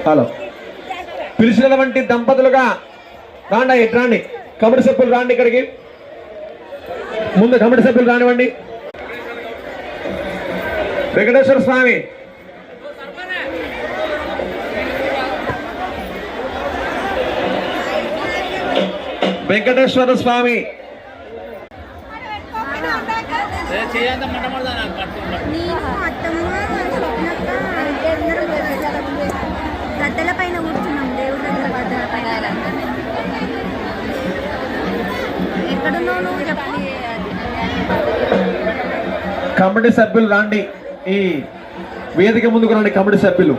Hello, పిలిచినటువంటి దంపతులుగా రాండి, రాండి committee సభ్యులు రాండి, ఇక్కడికి ముందు కమిటీ సభ్యులు రానివ్వండి. వెంకటేశ్వర స్వామి వెంకటేశ్వర స్వామి గద్దెల పైన కూర్చున్నాం, దేవుళ్ళ గద్దెల పైన. ఎక్కడున్నావు నువ్వు చెప్పాలి. కమిటీ సభ్యులు రాండి, ఈ వేదిక ముందుకు రండి కమిటీ సభ్యులు.